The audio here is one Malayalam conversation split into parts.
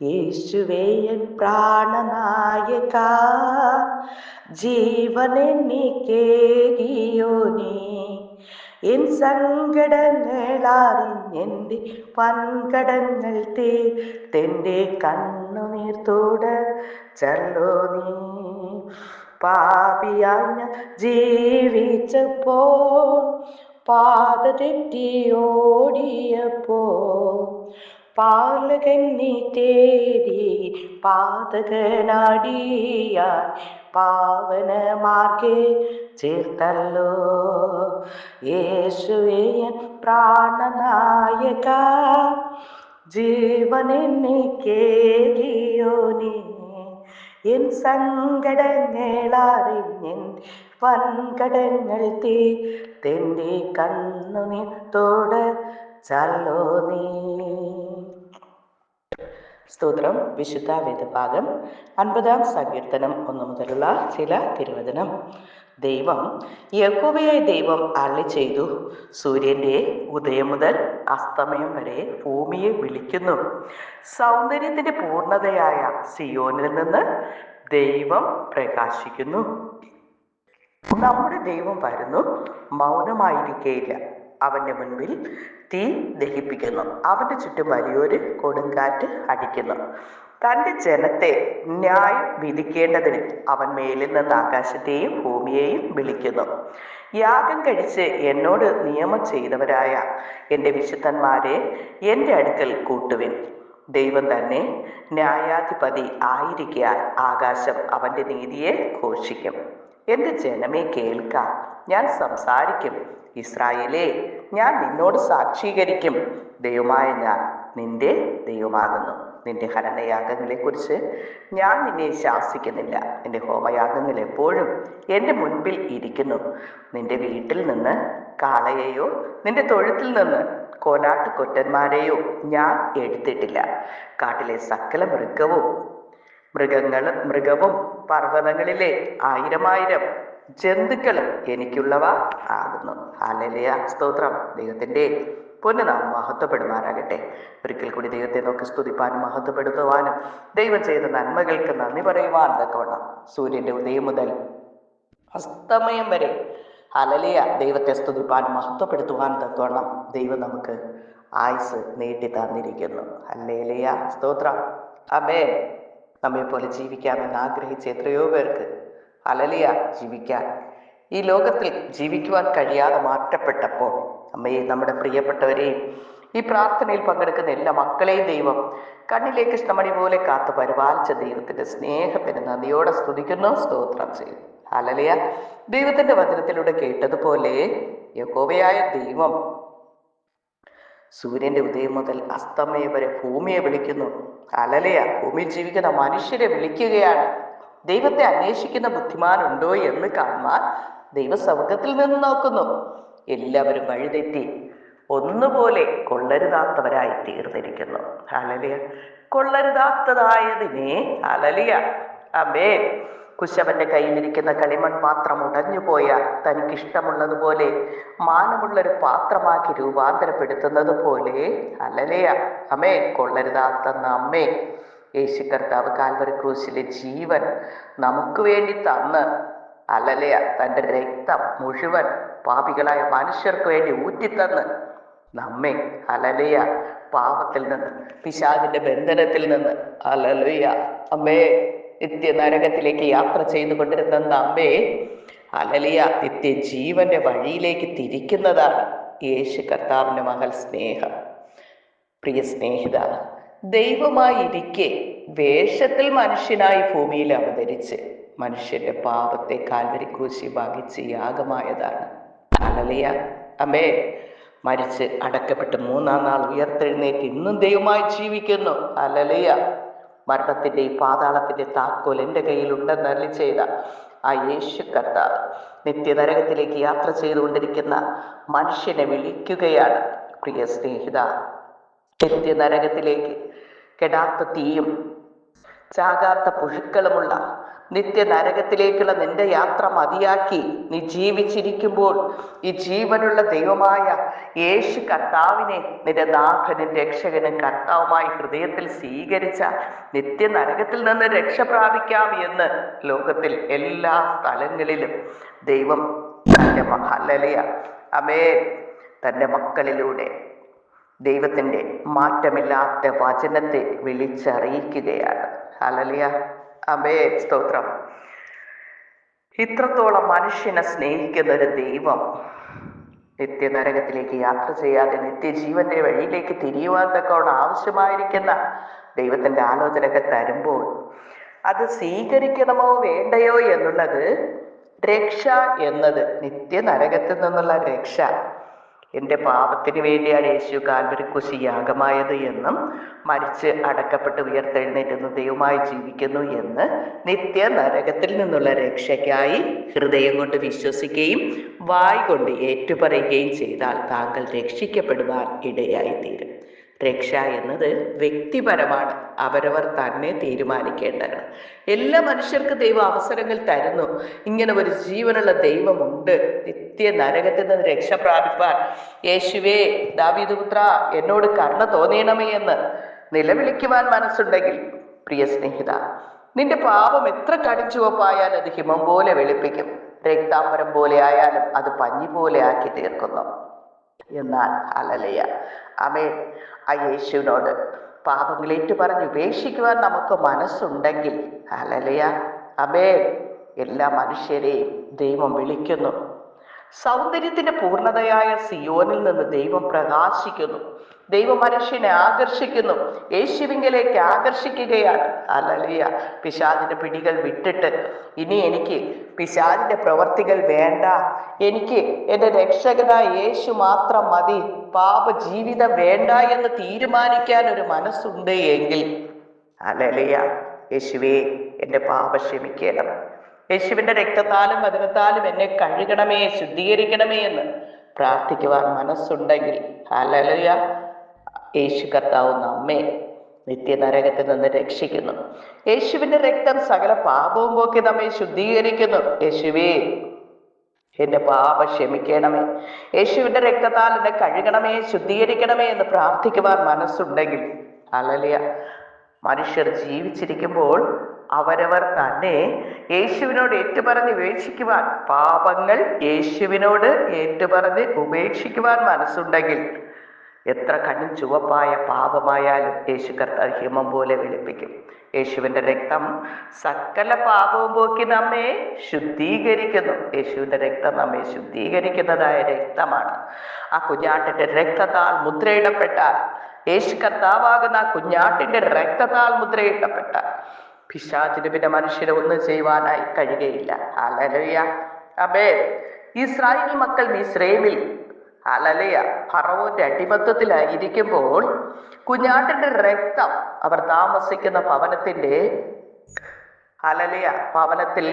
യേശുവേ എൻ പ്രാണനായക, ജീവനെന്നിക്കേകിയോനേ, എൻ സങ്കടങ്ങളറിഞ്ഞെന്റെ വൻകടങ്ങൾ തീർത്തെന്റെ കണ്ണുനീർ തുടച്ചല്ലോ നീ. പാപിയായി ഞാൻ ജീവിച്ചപ്പോ, പാത തെറ്റി ഓടിയപ്പോ, പാലകൻ നീ തേടി പാതകനാടിയാൻ പാവന മാർഗേ ചേർത്തല്ലോ. യേശുവേ എൻ പ്രാണനായക, ജീവനെന്നിക്കേകിയോനേ, എൻ സങ്കടങ്ങളറിഞ്ഞെന്റെ വൻകടങ്ങൾ തീർത്തെന്റെ കണ്ണുനീർ തുടച്ചല്ലോ നീ. സ്തോത്രം. വിശുദ്ധ വേദഭാഗം 50-ാം സങ്കീർത്തനം 1 മുതലുള്ള ചില തിരുവചനം. ദൈവം, യഹോവയായ ദൈവം അരുളി ചെയ്തു, സൂര്യന്റെ ഉദയം മുതൽ അസ്തമയം വരെ ഭൂമിയെ വിളിക്കുന്നു. സൗന്ദര്യത്തിന്റെ പൂർണ്ണതയായ സിയോനിൽ നിന്ന് ദൈവം പ്രകാശിക്കുന്നു. നമ്മുടെ ദൈവം വരുന്നു, മൗനമായിരിക്കയില്ല. അവന്റെ മുൻപിൽ തീ ദഹിപ്പിക്കുന്നു. അവന്റെ ചുറ്റും വലിയൊരു കൊടുങ്കാറ്റ് അടിക്കുന്നു. തന്റെ ജനത്തെ ന്യായം വിധിക്കേണ്ടതിന് അവൻ മേലിൽ നിന്ന് ആകാശത്തെയും ഭൂമിയെയും വിളിക്കുന്നു. യാഗം കഴിച്ച് എന്നോട് നിയമം ചെയ്തവരായ എൻ്റെ വിശുദ്ധന്മാരെ എൻ്റെ അടുക്കൽ കൂട്ടുവിൻ. ദൈവം തന്നെ ന്യായാധിപതി ആയിരിക്കാൻ ആകാശം അവന്റെ നീതിയെ ഘോഷിക്കും. എൻ്റെ ജനമേ കേൾക്ക, ഞാൻ സംസാരിക്കും. ഇസ്രായേലേ, ഞാൻ നിന്നോട് സാക്ഷീകരിക്കും. ദൈവമായ ഞാൻ നിന്റെ ദൈവമാകുന്നു. നിന്റെ ഹനനയാഗങ്ങളെ കുറിച്ച് ഞാൻ നിന്നെ ശാസിക്കുന്നില്ല. നിന്റെ ഹോമയാഗങ്ങൾ എപ്പോഴും എൻ്റെ മുൻപിൽ ഇരിക്കുന്നു. നിന്റെ വീട്ടിൽ നിന്ന് കാളയെയോ നിന്റെ തൊഴുത്തിൽ നിന്ന് കോലാട്ടുകൊറ്റന്മാരെയോ ഞാൻ എടുത്തിട്ടില്ല. കാട്ടിലെ സകല മൃഗവും പർവ്വതങ്ങളിലെ 1000 ജന്തുക്കളും എനിക്കുള്ളവ ആകുന്നു. ഹല്ലേലൂയ. സ്തോത്രം. ദൈവത്തിന്റെ പൊന്നുനാമം മഹത്വപ്പെടുമാറാകട്ടെ. ഒരിക്കൽ കൂടി ദൈവത്തെ നോക്കി സ്തുതിപ്പാനും മഹത്വപ്പെടുത്തുവാനും ദൈവം ചെയ്ത നന്മകൾക്ക് നന്ദി പറയുവാൻ തക്കവണ്ണം സൂര്യന്റെ ഉദയം മുതൽ അസ്തമയം വരെ ഹല്ലേലൂയ ദൈവത്തെ സ്തുതിപ്പാനും മഹത്വപ്പെടുത്തുവാൻ തക്കവണ്ണം ദൈവം നമുക്ക് ആയുസ് നീട്ടി തന്നിരിക്കുന്നു. ഹല്ലേലൂയ. സ്തോത്രം. ആമേൻ. നമ്മെ പോലെ ജീവിക്കാമെന്ന് ആഗ്രഹിച്ച എത്രയോ പേർക്ക് ഹല്ലേലൂയ ജീവിക്കാൻ, ഈ ലോകത്തിൽ ജീവിക്കുവാൻ കഴിയാതെ മാറ്റപ്പെട്ടപ്പോൾ അമ്മയെ, നമ്മുടെ പ്രിയപ്പെട്ടവരെയും ഈ പ്രാർത്ഥനയിൽ പങ്കെടുക്കുന്ന എല്ലാ മക്കളെയും ദൈവം കണ്ണിലേക്ക് കൃഷ്ണമണി പോലെ കാത്തു പരിപാലിച്ച ദൈവത്തിന്റെ സ്നേഹത്തിന് നന്ദിയോടെ സ്തുതിക്കുന്നു, സ്തോത്രം ചെയ്യുന്നു. ഹല്ലേലൂയ. ദൈവത്തിന്റെ വചനത്തിലൂടെ കേട്ടതുപോലെ യഹോവയായ ദൈവം സൂര്യന്റെ ഉദയം മുതൽ അസ്തമയം വരെ ഭൂമിയെ വിളിക്കുന്നു. ഹല്ലേലൂയ. ഭൂമിയിൽ ജീവിക്കുന്ന മനുഷ്യരെ വിളിക്കുകയാണ്. ദൈവത്തെ അന്വേഷിക്കുന്ന ബുദ്ധിമാനുണ്ടോ എന്ന് കാണുവാൻ ദൈവസ്വർഗ്ഗത്തിൽ നിന്ന് നോക്കുന്നു. എല്ലാവരും വഴിതെറ്റി ഒന്നുപോലെ കൊള്ളരുതാത്തവരായി തീർന്നിരിക്കുന്നു. ഹല്ലേലൂയ. കൊള്ളരുതാത്തതായതിനെ ഹല്ലേലൂയ ആമേൻ. കുശവന്റെ കയ്യിലിരിക്കുന്ന കളിമൺ പാത്രം ഉടഞ്ഞു പോയാൽ തനിക്കിഷ്ടമുള്ളതുപോലെ മാനമുള്ളൊരു പാത്രമാക്കി രൂപാന്തരപ്പെടുത്തുന്നത് പോലെ ഹല്ലേലൂയ ആമേൻ. കൊള്ളരുതാത്ത നമ്മെ യേശു കർത്താവ് കാൽവരി ക്രൂശിലെ ജീവൻ നമുക്ക് വേണ്ടി തന്ന് ഹല്ലേലൂയ തൻ്റെ രക്തം മുഴുവൻ പാപികളായ മനുഷ്യർക്ക് വേണ്ടി ഊറ്റിത്തന്ന് നമ്മെ ഹല്ലേലൂയ പാപത്തിൽ നിന്ന്, പിശാചിന്റെ ബന്ധനത്തിൽ നിന്ന് ഹല്ലേലൂയ അമ്മേ നിത്യ നരകത്തിലേക്ക് യാത്ര ചെയ്തുകൊണ്ടിരുന്ന നമ്മെ ഹല്ലേലൂയ നിത്യ ജീവന്റെ വഴിയിലേക്ക് തിരിക്കുന്നതാണ് യേശു കർത്താവിന്റെ മകൾ സ്നേഹം. പ്രിയ സ്നേഹിത, ദൈവമായിരിക്കെ വേഷത്തിൽ മനുഷ്യനായി ഭൂമിയിൽ അവതരിച്ച് മനുഷ്യന്റെ പാപത്തെ കാൽവരി ക്രൂശിൽ വഹിച്ച് യാഗമായതാണ്. ഹല്ലേലൂയ ആമേൻ. മരിച്ച് അടക്കപ്പെട്ട് 3-ാം നാൾ ഉയർത്തെഴുന്നേറ്റ് ഇന്നും ദൈവമായി ജീവിക്കുന്നു. ഹല്ലേലൂയ. മരണത്തിന്റെ ഈ പാതാളത്തിന്റെ താക്കോൽ എൻ്റെ കയ്യിൽ ഉണ്ടെന്ന് അരുളി ചെയ്ത ആ യേശു കർത്താവ് നിത്യനരകത്തിലേക്ക് യാത്ര ചെയ്തുകൊണ്ടിരിക്കുന്ന മനുഷ്യനെ വിളിക്കുകയാണ്. പ്രിയ സ്നേഹിത, നിത്യനരകത്തിലേക്ക് കെടാത്ത തീയും ചാകാത്ത പുഴുക്കളുമുള്ള നിത്യ നരകത്തിലേക്കുള്ള നിന്റെ യാത്ര മതിയാക്കി നീ ജീവിച്ചിരിക്കുമ്പോൾ ഈ ജീവനുള്ള ദൈവമായ യേശു കർത്താവിനെ നിന്റെ നാഥനും രക്ഷകനും കർത്താവുമായി ഹൃദയത്തിൽ സ്വീകരിച്ച നിത്യ നരകത്തിൽ നിന്ന് രക്ഷ പ്രാപിക്കാം എന്ന് ലോകത്തിൽ എല്ലാ സ്ഥലങ്ങളിലും ദൈവം തൻ്റെ ഹല്ലേലൂയ ആമേൻ തൻ്റെ മക്കളിലൂടെ ദൈവത്തിൻ്റെ മാറ്റമില്ലാത്ത വചനത്തെ വിളിച്ചറിയിക്കുകയാണ്. ഹല്ലേലൂയ ആമേൻ സ്തോത്രം. ഇത്രത്തോളം മനുഷ്യനെ സ്നേഹിക്കുന്ന ഒരു ദൈവം നിത്യനരകത്തിലേക്ക് യാത്ര ചെയ്യാതെ നിത്യജീവന്റെ വഴിയിലേക്ക് തിരിയുവാൻ തക്കവണ്ണം ആവശ്യമായിരിക്കുന്ന ദൈവത്തിന്റെ ആലോചനയൊക്കെ തരുമ്പോൾ അത് സ്വീകരിക്കണമോ വേണ്ടയോ എന്നുള്ളത്, രക്ഷ എന്നത് നിത്യനരകത്തിൽ നിന്നുള്ള രക്ഷ, എൻ്റെ പാപത്തിന് വേണ്ടിയാണ് യേശു കാൽവരി കുരിശിൽ യാഗമായത് എന്നും മരിച്ച് അടക്കപ്പെട്ട് ഉയർത്തെഴുന്നേറ്റുന്ന ദൈവമായി ജീവിക്കുന്നു എന്ന് നിത്യ നരകത്തിൽ നിന്നുള്ള രക്ഷയ്ക്കായി ഹൃദയം കൊണ്ട് വിശ്വസിക്കുകയും വായ് കൊണ്ട് ഏറ്റുപറയുകയും ചെയ്താൽ താങ്കൾ രക്ഷിക്കപ്പെടുവാൻ ഇടയായിത്തീരും. രക്ഷ എന്നത് വ്യക്തിപരമാണ്, അവരവർ തന്നെ തീരുമാനിക്കേണ്ടതാണ്. എല്ലാ മനുഷ്യർക്കും ദൈവം അവസരങ്ങൾ തരുന്നു. ഇങ്ങനെ ഒരു ജീവനുള്ള ദൈവമുണ്ട്. നിത്യ നരകത്തിൽ നിന്ന് രക്ഷ പ്രാപിപ്പാൻ യേശുവേ ദാവീദ് പുത്ര എന്നോട് കരുണ തോന്നണമേ എന്ന് നിലവിളിക്കുവാൻ മനസ്സുണ്ടെങ്കിൽ, പ്രിയ സ്നേഹിത, നിന്റെ പാപം എത്ര കടുംചുവപ്പായാലും അത് ഹിമം പോലെ വെളുപ്പിക്കും, രക്താംബരം പോലെ ആയാലും അത് പഞ്ഞി പോലെ ആക്കി തീർക്കുന്നു. എന്നാൽ ഹല്ലേലൂയ ആമേൻ ആ യേശുവിനോട് പാപങ്ങളേറ്റു പറഞ്ഞ് ഉപേക്ഷിക്കുവാൻ നമുക്ക് മനസ്സുണ്ടെങ്കിൽ, ഹല്ലേലൂയ ആമേൻ, എല്ലാ മനുഷ്യരെയും ദൈവം വിളിക്കുന്നു. സൗന്ദര്യത്തിന്റെ പൂർണ്ണതയായ സിയോനിൽ നിന്ന് ദൈവം പ്രകാശിക്കുന്നു. ദൈവം മനുഷ്യനെ ആകർഷിക്കുന്നു, യേശുവിങ്കലേക്ക് ആകർഷിക്കുകയാണ്. ഹല്ലേലൂയ. പിശാചിന്റെ പിടികൾ വിട്ടിട്ട് ഇനി എനിക്ക് പിശാചിന്റെ പ്രവർത്തികൾ വേണ്ട, എനിക്ക് എൻ്റെ രക്ഷകനായ യേശു മാത്രം മതി, പാപ ജീവിതം വേണ്ട എന്ന് തീരുമാനിക്കാൻ ഒരു മനസ്സുണ്ട് എങ്കിൽ, ഹല്ലേലൂയ, യേശുവേ എൻ്റെ പാപം ക്ഷമിക്കണം, യേശുവിന്റെ രക്തത്താലും വചനത്താലും എന്നെ കഴുകണമേ, ശുദ്ധീകരിക്കണമേ എന്ന് പ്രാർത്ഥിക്കുവാൻ മനസ്സുണ്ടെങ്കിൽ, ഹല്ലേലൂയ, യേശു കർത്താവ് നമ്മെ നിത്യനരകത്തിൽ നിന്ന് രക്ഷിക്കുന്നു. യേശുവിന്റെ രക്തം സകല പാപവും പോക്കി നമ്മെ ശുദ്ധീകരിക്കുന്നു. യേശുവേ എന്റെ പാപം ക്ഷമിക്കണമേ, യേശുവിന്റെ രക്തത്താൽ എന്നെ കഴുകണമേ, ശുദ്ധീകരിക്കണമേ എന്ന് പ്രാർത്ഥിക്കുവാൻ മനസ്സുണ്ടെങ്കിൽ, ഹല്ലേലൂയ, മനുഷ്യർ ജീവിച്ചിരിക്കുമ്പോൾ അവരവർ തന്നെ യേശുവിനോട് ഏറ്റുപറഞ്ഞ് ഉപേക്ഷിക്കുവാൻ, പാപങ്ങൾ യേശുവിനോട് ഏറ്റുപറഞ്ഞ് ഉപേക്ഷിക്കുവാൻ മനസ്സുണ്ടെങ്കിൽ, എത്ര കണ്ണും ചുവപ്പായ പാപമായാലും യേശു കർത്താവ് ഹിമം പോലെ വെളുപ്പിക്കും. യേശുവിന്റെ രക്തം സകല പാപവും പോക്കി നമ്മെ ശുദ്ധീകരിക്കുന്നു. യേശുവിന്റെ രക്തം നമ്മെ ശുദ്ധീകരിക്കുന്നതായ രക്തമാണ്. ആ കുഞ്ഞാട്ടിന്റെ രക്തത്താൽ മുദ്രയിടപ്പെട്ടാൽ, യേശു കർത്താവാകുന്ന ആ കുഞ്ഞാട്ടിന്റെ രക്തത്താൽ മുദ്രയിടപ്പെട്ടാൽ പിശാചിന് പിന്നെ മനുഷ്യരെ ഒന്നും ചെയ്യുവാനായി കഴിയുകയില്ല. ഹല്ലേലൂയ ആമേൻ. ഇസ്രായേൽ മക്കൾ മിസ്രയീമിൽ, ഹല്ലേലൂയ, ഫറവോന്റെ അടിമത്തത്തിലായിരിക്കുമ്പോൾ കുഞ്ഞാട്ടിന്റെ രക്തം അവർ താമസിക്കുന്ന ഭവനത്തിന്റെ, ഹല്ലേലൂയ, ഭവനത്തിൽ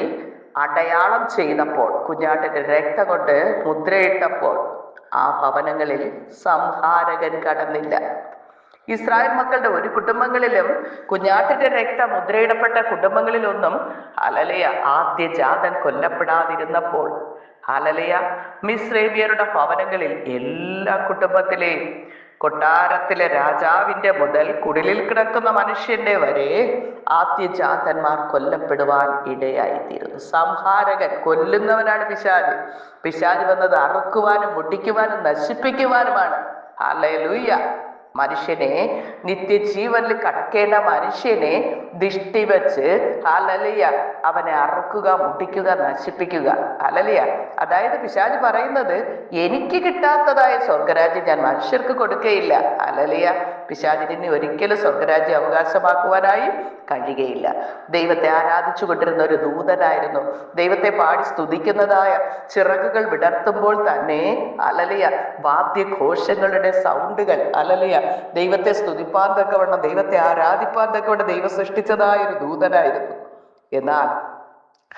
അടയാളം ചെയ്തപ്പോൾ, കുഞ്ഞാട്ടിന്റെ രക്തം കൊണ്ട് മുദ്രയിട്ടപ്പോൾ ആ ഭവനങ്ങളിൽ സംഹാരകൻ കടന്നില്ല. ഇസ്രായേൽ മക്കളുടെ ഒരു കുടുംബങ്ങളിലും, കുഞ്ഞാട്ടിന്റെ രക്തം മുദ്രയിടപ്പെട്ട കുടുംബങ്ങളിലൊന്നും, ഹല്ലേലൂയ, ആദ്യജാതൻ കൊല്ലപ്പെടാതിരുന്നപ്പോൾ, ഹല്ലേലൂയ, മിസ്രയീമ്യരുടെ ഭവനങ്ങളിൽ എല്ലാ കുടുംബത്തിലെയും, കൊട്ടാരത്തിലെ രാജാവിന്റെ മുതൽ കുടിലിൽ കിടക്കുന്ന മനുഷ്യന്റെ വരെ ആദ്യജാതന്മാർ കൊല്ലപ്പെടുവാൻ ഇടയായിത്തീരുന്നു. സംഹാരകൻ, കൊല്ലുന്നവനാണ് പിശാച്. പിശാച് വന്നത് അറുക്കുവാനും മുടിക്കുവാനും നശിപ്പിക്കുവാനുമാണ്. ഹല്ലേലൂയ. മനുഷ്യനെ, നിത്യജീവനിൽ കടക്കേണ്ട മനുഷ്യനെ ദിഷ്ടി വെച്ച്, ഹല്ലേലൂയ, അവനെ അറുക്കുക, മുടിക്കുക, നശിപ്പിക്കുക. ഹല്ലേലൂയ. അതായത് പിശാച് പറയുന്നത്, എനിക്ക് കിട്ടാത്തതായ സ്വർഗരാജ്യം ഞാൻ മനുഷ്യർക്ക് കൊടുക്കുകയില്ല. ഹല്ലേലൂയ. പിശാചിനെ ഒരിക്കലും സ്വർഗരാജ്യം അവകാശമാക്കുവാനായി കഴിയുകയില്ല. ദൈവത്തെ ആരാധിച്ചു കൊണ്ടിരുന്ന ഒരു ദൂതനായിരുന്നു. ദൈവത്തെ പാടി സ്തുതിക്കുന്നതായ ചിറകുകൾ വിടർത്തുമ്പോൾ തന്നെ, ഹല്ലേലൂയ, വാദ്യഘോഷങ്ങളുടെ സൗണ്ടുകൾ, ഹല്ലേലൂയ, ദൈവത്തെ സ്തുതിപ്പാൻ തക്കവണ്ണം, ദൈവത്തെ ആരാധിപ്പാൻ തക്കവണ്ണം ദൈവം സൃഷ്ടിച്ചതായ ഒരു ദൂതനായിരുന്നു. എന്നാൽ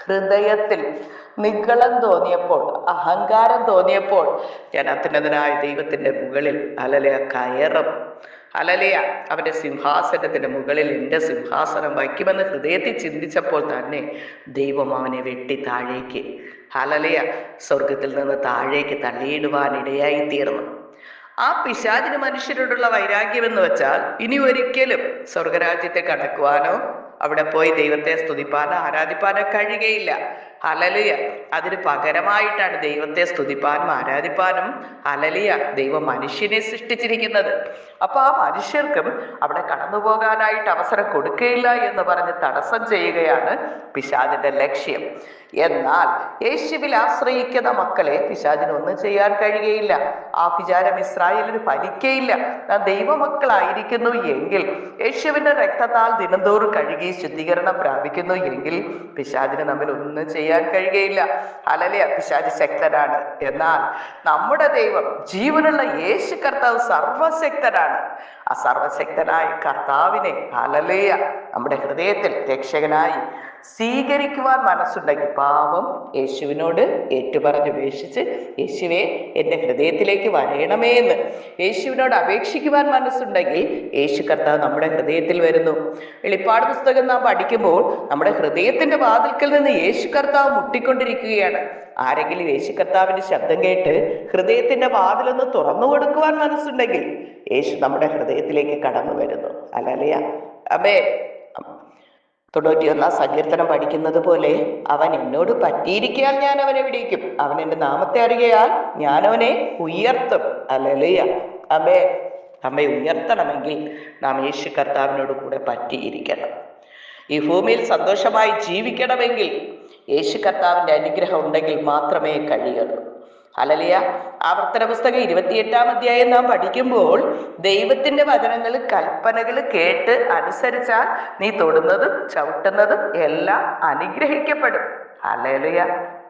ഹൃദയത്തിൽ നിഗളം തോന്നിയപ്പോൾ, അഹങ്കാരം തോന്നിയപ്പോൾ, ഞാൻ അത്യുന്നതനായ ദൈവത്തിന്റെ മുകളിൽ, ഹല്ലേലൂയ, കയറും, ഹല്ലേലൂയ. അവന്റെ സിംഹാസനത്തിന് മുകളിൽ എൻ്റെ സിംഹാസനം വയ്ക്കുമെന്ന് ഹൃദയത്തിൽ ചിന്തിച്ചപ്പോൾ തന്നെ ദൈവം അവനെ വെട്ടി താഴേക്ക്, ഹല്ലേലൂയ, സ്വർഗത്തിൽ നിന്ന് താഴേക്ക് തള്ളിയിടുവാൻ ഇടയായി തീർന്നു. ആ പിശാചിന് മനുഷ്യരോടുള്ള വൈരാഗ്യം എന്ന് വെച്ചാൽ ഇനി ഒരിക്കലും സ്വർഗരാജ്യത്തെ കടക്കുവാനോ അവിടെ പോയി ദൈവത്തെ സ്തുതിപ്പാനോ ആരാധിപ്പാനോ കഴിയുകയില്ല. ഹല്ലേലൂയ. അതിന് പകരമായിട്ടാണ് ദൈവത്തെ സ്തുതിപ്പാനും ആരാധിപ്പാനും ഹല്ലേലൂയ ദൈവം മനുഷ്യനെ സൃഷ്ടിച്ചിരിക്കുന്നത്. അപ്പൊ ആ മനുഷ്യർക്കും അവിടെ കടന്നു പോകാനായിട്ട് അവസരം കൊടുക്കുകയില്ല എന്ന് പറഞ്ഞ് തടസ്സം ചെയ്യുകയാണ് പിശാചിന്റെ ലക്ഷ്യം. എന്നാൽ യേശുവിൽ ആശ്രയിക്കുന്ന മക്കളെ പിശാചിന് ഒന്നും ചെയ്യാൻ കഴിയുകയില്ല. ആ വിചാരം ഇസ്രായേലിന് ഫലിക്കയില്ല. നാം ദൈവമക്കളായിരിക്കുന്നു എങ്കിൽ, യേശുവിന്റെ രക്തത്താൽ ദിനംതോറും കഴുകി ശുദ്ധീകരണം പ്രാപിക്കുന്നു എങ്കിൽ പിശാചിന് നമ്മിൽ ഒന്നും ചെയ്യാൻ കഴിയുകയില്ല. ഹല്ലേലൂയ. പിശാച് ശക്തനാണ്. എന്നാൽ നമ്മുടെ ദൈവം ജീവനുള്ള യേശു കർത്താവ് സർവശക്തനാണ്. ആ സർവശക്തനായ കർത്താവിനെ ഹല്ലേലൂയ നമ്മുടെ ഹൃദയത്തിൽ രക്ഷകനായി സ്വീകരിക്കുവാൻ മനസ്സുണ്ടെങ്കിൽ പാപം യേശുവിനോട് ഏറ്റുപറഞ്ഞുപേക്ഷിച്ച് യേശുവേ എൻ്റെ ഹൃദയത്തിലേക്ക് വരണമേ എന്ന് യേശുവിനോട് അപേക്ഷിക്കുവാൻ മനസ്സുണ്ടെങ്കിൽ യേശു കർത്താവ് നമ്മുടെ ഹൃദയത്തിൽ വരുന്നു. വെളിപ്പാട് പുസ്തകം നാം പഠിക്കുമ്പോൾ നമ്മുടെ ഹൃദയത്തിന്റെ വാതിൽക്കൽ നിന്ന് യേശു കർത്താവ് മുട്ടിക്കൊണ്ടിരിക്കുകയാണ്. ആരെങ്കിലും യേശു കർത്താവിന്റെ ശബ്ദം കേട്ട് ഹൃദയത്തിന്റെ വാതിലൊന്ന് തുറന്നു കൊടുക്കുവാൻ മനസ്സുണ്ടെങ്കിൽ യേശു നമ്മുടെ ഹൃദയത്തിലേക്ക് കടന്നു വരുന്നു. ഹല്ലേലൂയ. ആമേൻ. 91 സങ്കീർത്തനം പഠിക്കുന്നത് പോലെ അവൻ എന്നോട് പറ്റിയിരിക്കാൻ ഞാൻ അവനെ വിളിക്കും, അവൻ എൻ്റെ നാമത്തെ അറിയാൽ ഞാൻ അവനെ ഉയർത്തും. ഹല്ലേലൂയ. ആമേൻ. നമ്മെ ഉയർത്തണമെങ്കിൽ നാം യേശു കർത്താവിനോട് കൂടെ പറ്റിയിരിക്കണം. ഈ ഭൂമിയിൽ സന്തോഷമായി ജീവിക്കണമെങ്കിൽ യേശു കർത്താവിൻ്റെ അനുഗ്രഹം ഉണ്ടെങ്കിൽ മാത്രമേ കഴിയുള്ളൂ. ഹല്ലേലൂയ. ആവർത്തന പുസ്തകം 28-ാം അധ്യായം നാം പഠിക്കുമ്പോൾ ദൈവത്തിന്റെ വചനങ്ങൾ കൽപ്പനകൾ കേട്ട് അനുസരിച്ചാൽ നീ തൊടുന്നതും ചവിട്ടുന്നതും എല്ലാം അനുഗ്രഹിക്കപ്പെടും. ഹല്ലേലൂയ.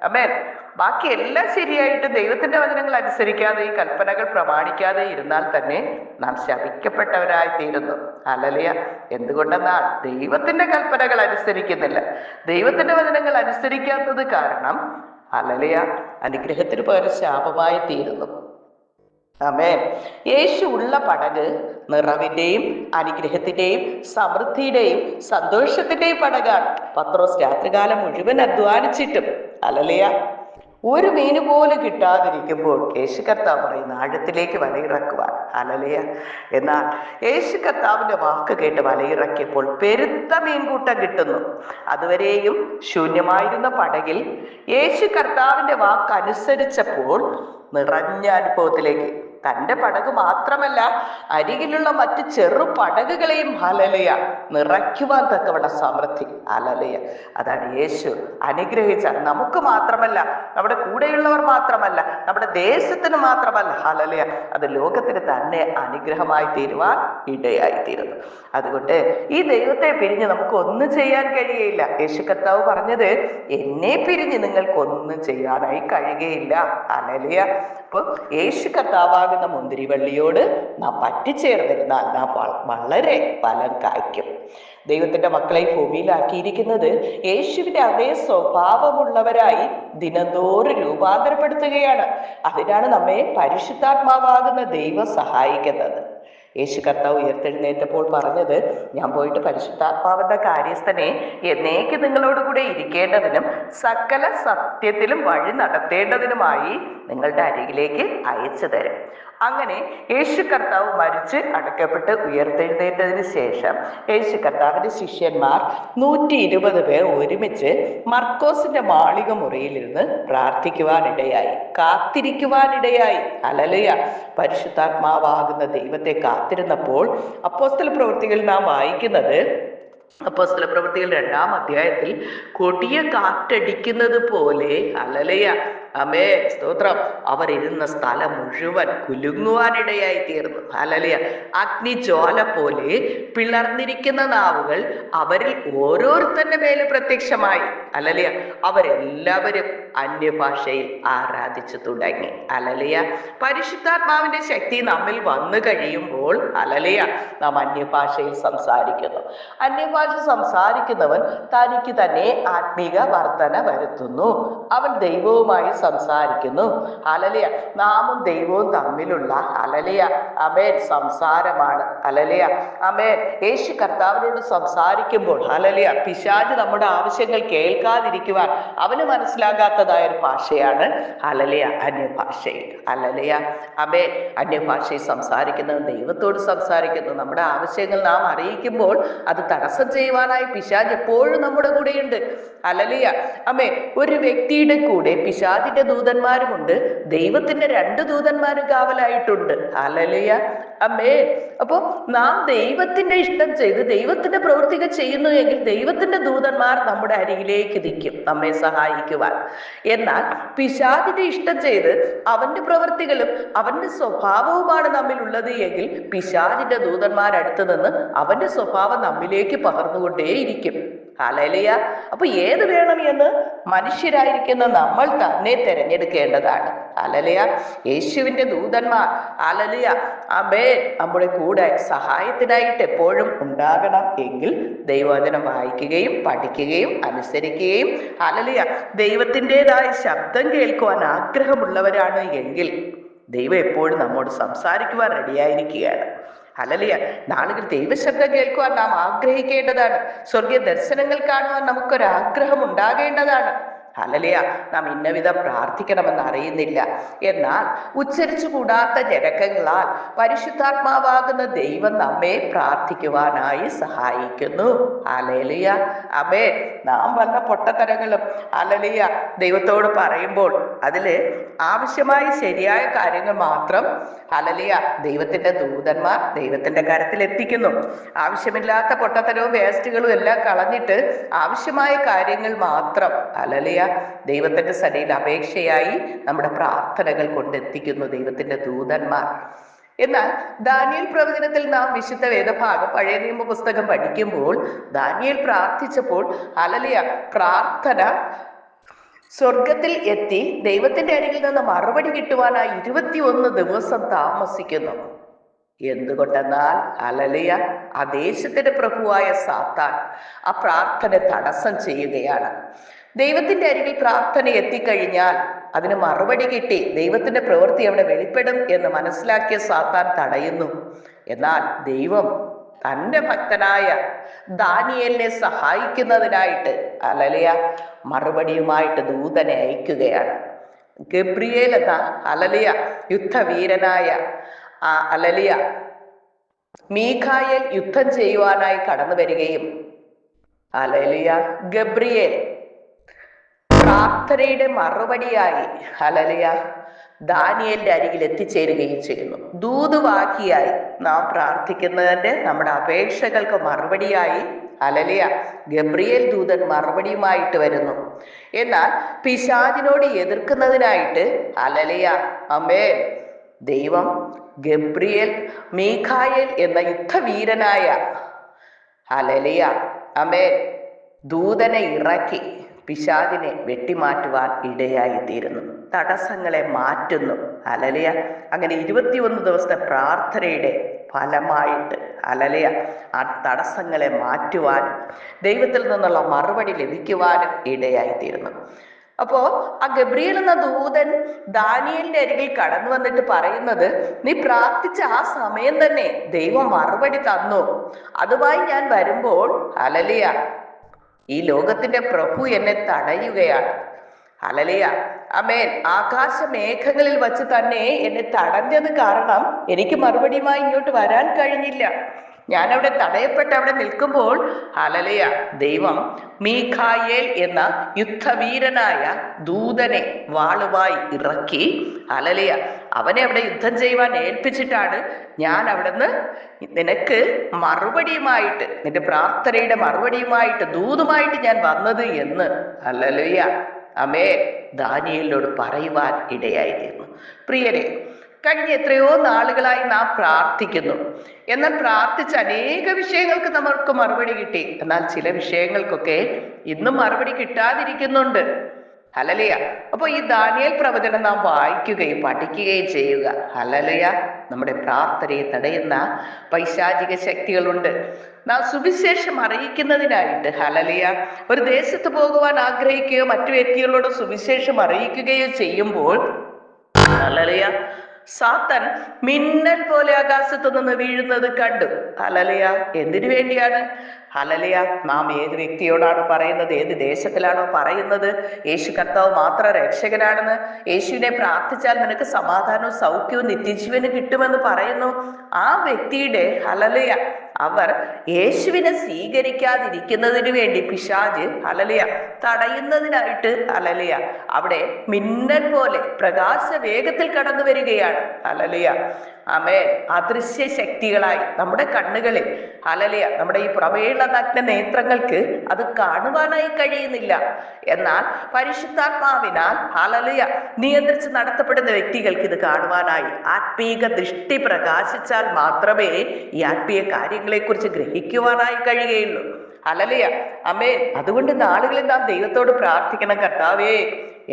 ആമേൻ. ബാക്കി എല്ലാം ശരിയായിട്ട് ദൈവത്തിന്റെ വചനങ്ങൾ അനുസരിക്കാതെ ഈ കൽപ്പനകൾ പ്രമാണിക്കാതെ ഇരുന്നാൽ തന്നെ നാം ശപിക്കപ്പെട്ടവരായി തീരുന്നു. ഹല്ലേലൂയ. എന്തുകൊണ്ടെന്നാൽ ദൈവത്തിന്റെ കൽപ്പനകൾ അനുസരിക്കുന്നില്ല. ദൈവത്തിന്റെ വചനങ്ങൾ അനുസരിക്കാത്തത് കാരണം ഹല്ലേലൂയ അനുഗ്രഹത്തിന് പകരം ശാപമായി തീരുന്നു. ആമേൻ. യേശു ഉള്ള പടക് നിറവിന്റെയും അനുഗ്രഹത്തിന്റെയും സമൃദ്ധിയുടെയും സന്തോഷത്തിന്റെയും പടകാണ്. പത്രോസ് രാത്രികാലം മുഴുവൻ അധ്വാനിച്ചിട്ടും ഹല്ലേലൂയ ഒരു മീന് പോലും കിട്ടാതിരിക്കുമ്പോൾ യേശു കർത്താവ് പറയുന്ന ആഴത്തിലേക്ക് വലയിറക്കുവാൻ. ഹല്ലേലൂയ. എന്നാൽ യേശു കർത്താവിന്റെ വാക്ക് കേട്ട് വലയിറക്കിയപ്പോൾ പെരുത്ത മീൻകൂട്ടം കിട്ടുന്നു. അതുവരെയും ശൂന്യമായിരുന്ന പടകിൽ യേശു കർത്താവിന്റെ വാക്ക് അനുസരിച്ചപ്പോൾ നിറഞ്ഞ അനുഭവത്തിലേക്ക് തൻ്റെ പടക് മാത്രമല്ല അരികിലുള്ള മറ്റ് ചെറു പടകുകളെയും ഹല്ലേലൂയ നിറയ്ക്കുവാൻ തക്കവണ്ണ സമൃദ്ധി. ഹല്ലേലൂയ. അതാണ് യേശു അനുഗ്രഹിച്ചാൽ നമുക്ക് മാത്രമല്ല, നമ്മുടെ കൂടെയുള്ളവർ മാത്രമല്ല, നമ്മുടെ ദേശത്തിന് മാത്രമല്ല, ഹല്ലേലൂയ അത് ലോകത്തിന് തന്നെ അനുഗ്രഹമായി തീരുവാൻ ഇടയായി തീരുന്നു. അതുകൊണ്ട് ഈ ദൈവത്തെ പിരിഞ്ഞ് നമുക്ക് ഒന്നും ചെയ്യാൻ കഴിയുകയില്ല. യേശു കർത്താവ് പറഞ്ഞത് എന്നെ പിരിഞ്ഞ് നിങ്ങൾക്കൊന്നും ചെയ്യാനായി കഴിയുകയില്ല. ഹല്ലേലൂയ. അപ്പോൾ യേശു കർത്താവാകുന്ന മുന്തിരിവള്ളിയോട് നാം പറ്റിച്ചേർന്നിരുന്നാൽ നാം വളരെ ഫലം കായ്ക്കും. ദൈവത്തിന്റെ മക്കളെ ഭൂമിയിലാക്കിയിരിക്കുന്നത് യേശുവിന്റെ അതേ സ്വഭാവമുള്ളവരായി ദിനംതോറും രൂപാന്തരപ്പെടുത്തുകയാണ്. അതിനാണ് നമ്മെ പരിശുദ്ധാത്മാവാകുന്ന ദൈവം സഹായിക്കുന്നത്. യേശു കർത്താവ് ഉയർത്തെഴുന്നേറ്റപ്പോൾ പറഞ്ഞത്, ഞാൻ പോയിട്ട് പരിശുദ്ധാത്മാവിന്റെ കാര്യസ്ഥനെ എന്നേക്ക് നിങ്ങളോട് കൂടെ ഇരിക്കേണ്ടതിനും സകല സത്യത്തിലും വഴി നടത്തേണ്ടതിനുമായി നിങ്ങളുടെ അരികിലേക്ക് അയച്ചു തരും. അങ്ങനെ യേശു കർത്താവ് മരിച്ച് അടക്കപ്പെട്ട് ഉയർത്തെഴുന്നേറ്റതിന് ശേഷം യേശു കർത്താവിന്റെ ശിഷ്യന്മാർ 120 പേർ ഒരുമിച്ച് മർക്കോസിന്റെ മാളിക മുറിയിലിരുന്ന് പ്രാർത്ഥിക്കുവാനിടയായി, കാത്തിരിക്കുവാനിടയായി. ഹല്ലേലൂയ. പരിശുദ്ധാത്മാവാകുന്ന ദൈവത്തെ കാത്തിരുന്നപ്പോൾ അപ്പോസ്തല പ്രവൃത്തികളിൽ നാം വായിക്കുന്നത്, അപ്പോസ്തല പ്രവൃത്തികൾ 2-ാം അധ്യായത്തിൽ കൊടിയ കാറ്റടിക്കുന്നത് പോലെ ഹല്ലേലൂയ ആമേ സ്തോത്രം അവരിരുന്ന സ്ഥലം മുഴുവൻ കുലുങ്ങുവാനിടയായി തീർന്നു. ഹല്ലേലൂയ. അഗ്നിജ്വാല പോലെ പിളർന്നിരിക്കുന്ന നാവുകൾ അവരിൽ ഓരോരുത്തരുടെ മേലെ പ്രത്യക്ഷമായി. ഹല്ലേലൂയ. അവരെല്ലാവരും അന്യഭാഷയിൽ ആരാധിച്ചു തുടങ്ങി. ഹല്ലേലൂയ. പരിശുദ്ധാത്മാവിന്റെ ശക്തി നമ്മിൽ വന്നു കഴിയുമ്പോൾ ഹല്ലേലൂയ നാം അന്യഭാഷയിൽ സംസാരിക്കുന്നു. അന്യഭാഷ ഭാഷ സംസാരിക്കുന്നവൻ തനിക്ക് തന്നെ ആത്മീക വർധന വരുത്തുന്നു. അവൻ ദൈവവുമായി സംസാരിക്കുന്നു. ഹല്ലേലൂയ. നാമും ദൈവവും തമ്മിലുള്ള ഹല്ലേലൂയ ആമേൻ സംസാരമാണ്. ഹല്ലേലൂയ ആമേൻ. യേശു കർത്താവിനോട് സംസാരിക്കുമ്പോൾ ഹല്ലേലൂയ പിശാച് നമ്മുടെ ആവശ്യങ്ങൾ കേൾക്കാതിരിക്കുവാൻ അവന് മനസ്സിലാകാത്തതായ ഒരു ഭാഷയാണ് ഹല്ലേലൂയ അന്യഭാഷയിൽ. ഹല്ലേലൂയ ആമേൻ. അന്യഭാഷയിൽ സംസാരിക്കുന്നത് ദൈവത്തോട് സംസാരിക്കുന്നു. നമ്മുടെ ആവശ്യങ്ങൾ നാം അറിയിക്കുമ്പോൾ അത് തടസ്സം ചെയ്യുവാനായി പിശാച് എപ്പോഴും നമ്മുടെ കൂടെയുണ്ട്. ഹല്ലേലൂയ ആമേൻ. ഒരു വ്യക്തിയുടെ കൂടെ പിശാചിന്റെ ദൂതന്മാരുമുണ്ട്, ദൈവത്തിന്റെ 2 ദൂതന്മാരും കാവലായിട്ടുണ്ട്. ഹല്ലേലൂയ ആമേൻ. അപ്പോ നാം ദൈവത്തിന്റെ ഇഷ്ടം ചെയ്ത് ദൈവത്തിന്റെ പ്രവൃത്തികൾ ചെയ്യുന്നു എങ്കിൽ ദൈവത്തിന്റെ ദൂതന്മാർ നമ്മുടെ അരികിലേക്ക് നിൽക്കും നമ്മെ സഹായിക്കുവാൻ. എന്നാൽ പിശാചിന്റെ ഇഷ്ടം ചെയ്ത് അവന്റെ പ്രവൃത്തികളും അവന്റെ സ്വഭാവവുമാണ് നമ്മിലുള്ളത് എങ്കിൽ പിശാചിന്റെ ദൂതന്മാർ അടുത്ത് നിന്ന് അവന്റെ സ്വഭാവം നമ്മിലേക്ക് പകർന്നുകൊണ്ടേയിരിക്കും. ഹല്ലേലൂയ. അപ്പൊ ഏത് വേണം എന്ന് മനുഷ്യരായിരിക്കുന്ന നമ്മൾ തന്നെ തിരഞ്ഞെടുക്കേണ്ടതാണ്. ഹല്ലേലൂയ. യേശുവിന്റെ ദൂതന്മാർ ഹല്ലേലൂയ ആമേൻ നമ്മുടെ കൂടെ സഹായത്തിനായിട്ട് എപ്പോഴും ഉണ്ടാകണം എങ്കിൽ ദൈവവചനം വായിക്കുകയും പഠിക്കുകയും അനുസരിക്കുകയും ഹല്ലേലൂയ ദൈവത്തിൻ്റെതായ ശബ്ദം കേൾക്കുവാൻ ആഗ്രഹമുള്ളവരാണ് എങ്കിൽ ദൈവം എപ്പോഴും നമ്മോട് സംസാരിക്കുവാൻ റെഡിയായിരിക്കുകയാണ്. ഹല്ലേലൂയ. നാളുകൾ ദൈവശബ്ദം കേൾക്കുവാൻ നാം ആഗ്രഹിക്കേണ്ടതാണ്. സ്വർഗീയ ദർശനങ്ങൾ കാണുവാൻ നമുക്കൊരാഗ്രഹം ഉണ്ടാകേണ്ടതാണ്. ഹല്ലേലൂയ. നാം ഇന്നവിധം പ്രാർത്ഥിക്കണമെന്ന് അറിയുന്നില്ല, എന്നാൽ ഉച്ചരിച്ചു കൂടാത്ത ജനകങ്ങളാൽ പരിശുദ്ധാത്മാവാകുന്ന ദൈവം നമ്മെ പ്രാർത്ഥിക്കുവാനായി സഹായിക്കുന്നു. ഹല്ലേലൂയ ആമേൻ. നാം വന്ന പൊട്ടത്തരങ്ങളും ഹല്ലേലൂയ ദൈവത്തോട് പറയുമ്പോൾ അതില് ആവശ്യമായ ശരിയായ കാര്യങ്ങൾ മാത്രം ഹല്ലേലൂയ ദൈവത്തിന്റെ ദൂതന്മാർ ദൈവത്തിന്റെ കരത്തിൽ എത്തിക്കുന്നു. ആവശ്യമില്ലാത്ത പൊട്ടത്തരവും വേസ്റ്റുകളും എല്ലാം കളഞ്ഞിട്ട് ആവശ്യമായ കാര്യങ്ങൾ മാത്രം ഹല്ലേലൂയ ദൈവത്തിന്റെ സന്നിധിയിൽ അപേക്ഷയായി നമ്മുടെ പ്രാർത്ഥനകൾ കൊണ്ടെത്തിക്കുന്നു ദൈവത്തിന്റെ ദൂതന്മാർ. എന്നാൽ ദാനിയേൽ പ്രവചനത്തിൽ നാം വിശുദ്ധ വേദഭാഗം പഴയ നിയമ പുസ്തകം പഠിക്കുമ്പോൾ ദാനിയേൽ പ്രാർത്ഥിച്ചപ്പോൾ ഹല്ലേലൂയ പ്രാർത്ഥന സ്വർഗത്തിൽ എത്തി ദൈവത്തിന്റെ അരികിൽ നിന്ന് മറുപടി കിട്ടുവാനായി 21 ദിവസം താമസിക്കുന്നു. എന്തുകൊണ്ടെന്നാൽ ഹല്ലേലൂയ ആ ദേശത്തിന്റെ പ്രഭുവായ സാത്താൻ ആ പ്രാർത്ഥന തടസ്സം ചെയ്യുകയാണ്. ദൈവത്തിന്റെ അരികിൽ പ്രാർത്ഥന എത്തിക്കഴിഞ്ഞാൽ അതിന് മറുപടി കിട്ടി ദൈവത്തിന്റെ പ്രവൃത്തി അവിടെ വെളിപ്പെടും എന്ന് മനസ്സിലാക്കിയ സാത്താൻ തടയുന്നു. എന്നാൽ ദൈവം തന്റെ ഭക്തനായ ദാനിയേലിനെ സഹായിക്കുന്നതിനായിട്ട് ഹല്ലേലൂയ മറുപടിയുമായിട്ട് ദൂതനെ അയക്കുകയാണ്. ഗബ്രിയേൽ എന്ന ഹല്ലേലൂയ യുദ്ധവീരനായ ഹല്ലേലൂയ മീഖായേൽ യുദ്ധം ചെയ്യുവാനായി കടന്നു വരികയും ഹല്ലേലൂയ ഗബ്രിയേൽ പ്രാർത്ഥനയുടെ മറുപടിയായി ഹല്ലേലൂയ ദാനിയേലിന്റെ അരികിൽ എത്തിച്ചേരുകയും ചെയ്യുന്നു. ദൂതുവാക്കിയായി നാം പ്രാർത്ഥിക്കുന്നതിന്റെ നമ്മുടെ അപേക്ഷകൾക്ക് മറുപടിയായി ഹല്ലേലൂയ ഗബ്രിയേൽ ദൂതൻ മറുപടിയുമായിട്ട് വരുന്നു. എന്നാൽ പിശാചിനോട് എതിർക്കുന്നതിനായിട്ട് ഹല്ലേലൂയ ആമേൻ ദൈവം ഗബ്രിയേൽ മീഖായേൽ എന്ന യുദ്ധവീരനായ ഹല്ലേലൂയ ആമേൻ ദൂതനെ ഇറക്കി പിശാചിനെ വെട്ടിമാറ്റുവാൻ ഇടയായിത്തീരുന്നു. തടസ്സങ്ങളെ മാറ്റുന്നു. ഹല്ലേലൂയ. അങ്ങനെ 21 ദിവസത്തെ പ്രാർത്ഥനയുടെ ഫലമായിട്ട് ഹല്ലേലൂയ ആ തടസ്സങ്ങളെ മാറ്റുവാനും ദൈവത്തിൽ നിന്നുള്ള മറുപടി ലഭിക്കുവാനും ഇടയായിത്തീരുന്നു. അപ്പോ ആ ഗബ്രിയേൽ എന്ന ദൂതൻ ദാനിയേലിന്റെ അരികിൽ കടന്നു വന്നിട്ട് പറയുന്നത്, നീ പ്രാർത്ഥിച്ച ആ സമയം തന്നെ ദൈവം മറുപടി തന്നു. അതുമായി ഞാൻ വരുമ്പോൾ ഹല്ലേലൂയ ഈ ലോകത്തിന്റെ പ്രഭു എന്നെ തടയുകയാണ്. ഹല്ലേലൂയ ആമേൻ. ആകാശമേഘങ്ങളിൽ വച്ച് തന്നെ എന്നെ തടഞ്ഞത് കാരണം എനിക്ക് മറുപടിയുമായി ഇങ്ങോട്ട് വരാൻ കഴിഞ്ഞില്ല. ഞാൻ അവിടെ തടയപ്പെട്ട് അവിടെ നിൽക്കുമ്പോൾ ഹല്ലേലൂയ ദൈവം മീഖായേൽ എന്ന യുദ്ധവീരനായ ദൂതനെ വാളുമായി ഇറക്കി ഹല്ലേലൂയ അവനെ അവിടെ യുദ്ധം ചെയ്യുവാൻ ഏൽപ്പിച്ചിട്ടാണ് ഞാൻ അവിടുന്ന് നിനക്ക് മറുപടിയുമായിട്ട് നിന്റെ പ്രാർത്ഥനയുടെ മറുപടിയുമായിട്ട് ദൂതുമായിട്ട് ഞാൻ വന്നത് എന്ന് ഹല്ലേലൂയ ആമേൻ ദാനിയേലിനോട് പറയുവാൻ ഇടയായിരുന്നു. പ്രിയരെ, കഴിഞ്ഞ എത്രയോ നാളുകളായി നാം പ്രാർത്ഥിക്കുന്നു. എന്നാൽ പ്രാർത്ഥിച്ച അനേക വിഷയങ്ങൾക്ക് നമുക്ക് മറുപടി കിട്ടി. എന്നാൽ ചില വിഷയങ്ങൾക്കൊക്കെ ഇന്നും മറുപടി കിട്ടാതിരിക്കുന്നുണ്ട്. ഹല്ലേലൂയ. അപ്പൊ ഈ ദാനിയേൽ പ്രവചനം നാം വായിക്കുകയും പഠിക്കുകയും ചെയ്യുക. ഹല്ലേലൂയ. നമ്മുടെ പ്രാർത്ഥനയെ തടയുന്ന പൈശാചിക ശക്തികളുണ്ട്. നാം സുവിശേഷം അറിയിക്കുന്നതിനായിട്ട് ഹല്ലേലൂയ ഒരു ദേശത്ത് പോകുവാൻ ആഗ്രഹിക്കുകയോ മറ്റു വ്യക്തികളോട് സുവിശേഷം അറിയിക്കുകയോ ചെയ്യുമ്പോൾ ഹല്ലേലൂയ സാത്താൻ മിന്നൽ പോലെ ആകാശത്തു നിന്ന് വീഴുന്നത് കണ്ടു. ഹല്ലേലൂയ. എന്തിനു വേണ്ടിയാണ്? ഹല്ലേലൂയ. നാം ഏത് വ്യക്തിയോടാണ് പറയുന്നത്, ഏത് ദേശത്തിലാണോ പറയുന്നത് യേശു കർത്താവ് മാത്രം രക്ഷകനാണെന്ന്, യേശുവിനെ പ്രാർത്ഥിച്ചാൽ നിനക്ക് സമാധാനവും സൗഖ്യവും നിത്യജീവനും കിട്ടുമെന്ന് പറയുന്നു, ആ വ്യക്തിയുടെ ഹല്ലേലൂയ അവർ യേശുവിനെ സ്വീകരിക്കാതിരിക്കുന്നതിന് വേണ്ടി പിശാച് ഹല്ലേലൂയ തടയുന്നതിനായിട്ട് ഹല്ലേലൂയ അവിടെ മിന്നൽ പോലെ പ്രകാശ വേഗത്തിൽ കടന്നു വരികയാണ്. ഹല്ലേലൂയ. ആമേൻ. അദൃശ്യ ശക്തികളായി നമ്മുടെ കണ്ണുകളിൽ ഹല്ലേലൂയ നമ്മുടെ ഈ പ്രമേയുള്ള നഗ്ന നേത്രങ്ങൾക്ക് അത് കാണുവാനായി കഴിയുന്നില്ല. എന്നാൽ പരിശുദ്ധാത്മാവിനാൽ ഹല്ലേലൂയ നിയന്ത്രിച്ച് നടത്തപ്പെടുന്ന വ്യക്തികൾക്ക് ഇത് കാണുവാനായി ആത്മീക ദൃഷ്ടി പ്രകാശിച്ചാൽ മാത്രമേ ഈ ആത്മീയ കാര്യങ്ങളെ കുറിച്ച് ഗ്രഹിക്കുവാനായി കഴിയുകയുള്ളൂ. ഹല്ലേലൂയ. ആമേൻ. അതുകൊണ്ട് നാളുകളിൽ നാം ദൈവത്തോട് പ്രാർത്ഥിക്കണം, കർത്താവേ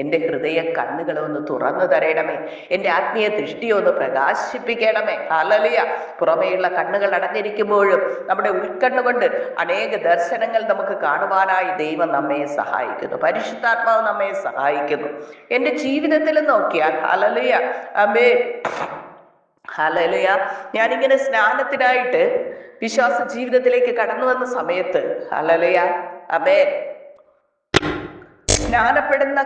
എൻ്റെ ഹൃദയ കണ്ണുകളെ ഒന്ന് തുറന്നു തരണമേ, എൻ്റെ ആത്മീയ ദൃഷ്ടിയെ ഒന്ന് പ്രകാശിപ്പിക്കണമേ. ഹല്ലേലൂയ. പുറമേയുള്ള കണ്ണുകൾ അടഞ്ഞിരിക്കുമ്പോഴും നമ്മുടെ ഉൾക്കണ്ണുകൊണ്ട് അനേക ദർശനങ്ങൾ നമുക്ക് കാണുവാനായി ദൈവം നമ്മെ സഹായിക്കുന്നു, പരിശുദ്ധാത്മാവ് നമ്മെ സഹായിക്കുന്നു. എൻ്റെ ജീവിതത്തിൽ നോക്കിയാൽ ഹല്ലേലൂയ ആമേൻ ഹല്ലേലൂയ ഞാനിങ്ങനെ സ്നാനത്തിനായിട്ട് വിശ്വാസ ജീവിതത്തിലേക്ക് കടന്നു വന്ന സമയത്ത് ഹല്ലേലൂയ ആമേൻ സ്നാനപ്പെടുന്ന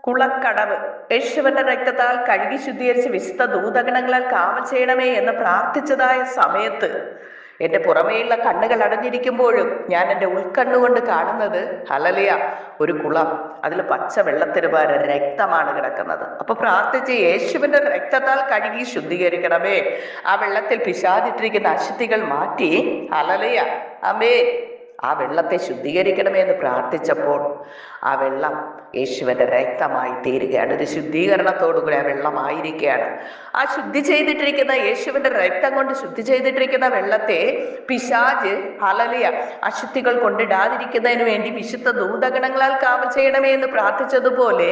കുളക്കടവ് യേശുവിന്റെ രക്തത്താൽ കഴുകി ശുദ്ധീകരിച്ച് വിശുദ്ധ ദൂതഗണങ്ങളാൽ കാവൽ ചെയ്യണമേ എന്ന് പ്രാർത്ഥിച്ചതായ സമയത്ത് എൻ്റെ പുറമേയുള്ള കണ്ണുകൾ അടഞ്ഞിരിക്കുമ്പോഴും ഞാൻ എൻ്റെ ഉൾക്കണ്ണുകൊണ്ട് കാണുന്നത് ഹല്ലേലൂയ ഒരു കുളം, അതിൽ പച്ച വെള്ളത്തിന് പകരം രക്തമാണ് കിടക്കുന്നത്. അപ്പൊ പ്രാർത്ഥിച്ച് യേശുവിന്റെ രക്തത്താൽ കഴുകി ശുദ്ധീകരിക്കണമേ, ആ വെള്ളത്തിൽ പിശാചിട്ടിരിക്കുന്ന അശുദ്ധികൾ മാറ്റി ഹല്ലേലൂയ ആമേൻ ആ വെള്ളത്തെ ശുദ്ധീകരിക്കണമേ എന്ന് പ്രാർത്ഥിച്ചപ്പോൾ ആ വെള്ളം യേശുവിന്റെ രക്തമായി തീരുകയാണ്. ഒരു ശുദ്ധീകരണത്തോടുകൂടി ആ വെള്ളമായിരിക്കുകയാണ്. ആ ശുദ്ധി ചെയ്തിട്ടിരിക്കുന്ന യേശുവിന്റെ രക്തം കൊണ്ട് ശുദ്ധി ചെയ്തിട്ടിരിക്കുന്ന വെള്ളത്തെ പിശാച് ഹല്ലേലൂയ അശുദ്ധികൾ കൊണ്ടിടാതിരിക്കുന്നതിന് വേണ്ടി വിശുദ്ധ ദൂതഗണങ്ങളാൽ കാവൽ ചെയ്യണമേ എന്ന് പ്രാർത്ഥിച്ചതുപോലെ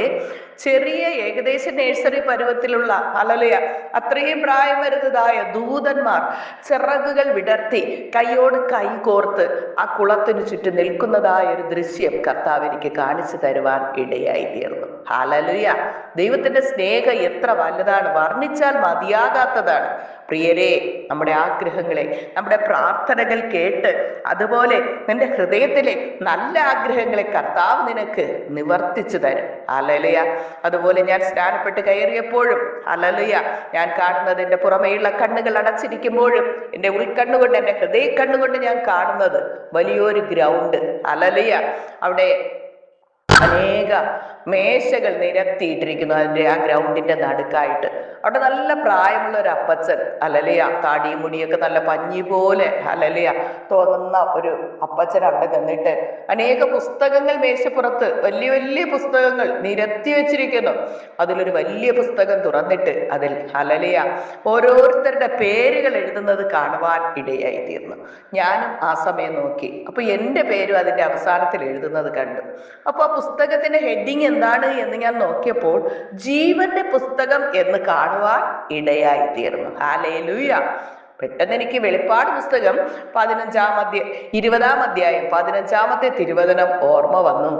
ചെറിയ ഏകദേശം നേഴ്സറി പരുവത്തിലുള്ള ഹല്ലേലൂയ അത്രയും പ്രായം വരുന്നതായ ദൂതന്മാർ ചിറകുകൾ വിടർത്തി കൈയോട് കൈ കോർത്ത് ആ കുളത്തിനു ചുറ്റും നിൽക്കുന്നതായ ഒരു ദൃശ്യം കർത്താവ് എനിക്ക് കാണിച്ചു തരുവാൻ ഇടയായി തീർന്നു. ഹല്ലേലൂയ. ദൈവത്തിന്റെ സ്നേഹം എത്ര വലുതാണ്, വർണ്ണിച്ചാൽ മതിയാകാത്തതാണ്. പ്രിയരെ, നമ്മുടെ ആഗ്രഹങ്ങളെ, നമ്മുടെ പ്രാർത്ഥനകൾ കേട്ട് അതുപോലെ നിന്റെ ഹൃദയത്തിലെ നല്ല ആഗ്രഹങ്ങളെ കർത്താവ് നിനക്ക് നിവർത്തിച്ചു തരും. ഹല്ലേലൂയ. അതുപോലെ ഞാൻ സ്നാനപ്പെട്ട് കയറിയപ്പോഴും ഹല്ലേലൂയ ഞാൻ കാണുന്നത് എൻ്റെ പുറമേയുള്ള കണ്ണുകൾ അടച്ചിരിക്കുമ്പോഴും എൻ്റെ ഉൾക്കണ്ണുകൊണ്ട് എൻ്റെ ഹൃദയ കണ്ണുകൊണ്ട് ഞാൻ കാണുന്നത് വലിയൊരു ഗ്രൗണ്ട്. ഹല്ലേലൂയ. അവിടെ അനേക മേശകൾ നിരത്തിയിട്ടിരിക്കുന്നു. അതിൻ്റെ ആ ഗ്രൗണ്ടിന്റെ നടുക്കായിട്ട് അവിടെ നല്ല പ്രായമുള്ള ഒരു അപ്പച്ചൻ ഹല്ലേലൂയ താടിയും മുടിയൊക്കെ നല്ല പഞ്ഞി പോലെ ഹല്ലേലൂയ തോന്നുന്ന ഒരു അപ്പച്ചൻ അവിടെ നിന്നിട്ട് അനേക പുസ്തകങ്ങൾ മേശപ്പുറത്ത് വലിയ വലിയ പുസ്തകങ്ങൾ നിരത്തി വെച്ചിരിക്കുന്നു. അതിലൊരു വലിയ പുസ്തകം തുറന്നിട്ട് അതിൽ ഹല്ലേലൂയ ഓരോരുത്തരുടെ പേരുകൾ എഴുതുന്നത് കാണുവാൻ ഇടയായി തീർന്നു. ഞാനും ആ സമയം നോക്കി. അപ്പൊ എൻ്റെ പേരും അതിന്റെ അവസാനത്തിൽ എഴുതുന്നത് കണ്ടു. അപ്പൊ ആ പുസ്തകത്തിന്റെ ഹെഡിങ് എന്താണ് എന്ന് ഞാൻ നോക്കിയപ്പോൾ ജീവന്റെ പുസ്തകം എന്ന് കാണുവാൻ ഇടയായി തീർന്നു. ഹല്ലേലൂയ. പെട്ടെന്ന് എനിക്ക് വെളിപ്പാട് പുസ്തകം 20-ാം അധ്യായം 15-ാമത്തെ തിരുവചനം ഓർമ്മ വന്നു.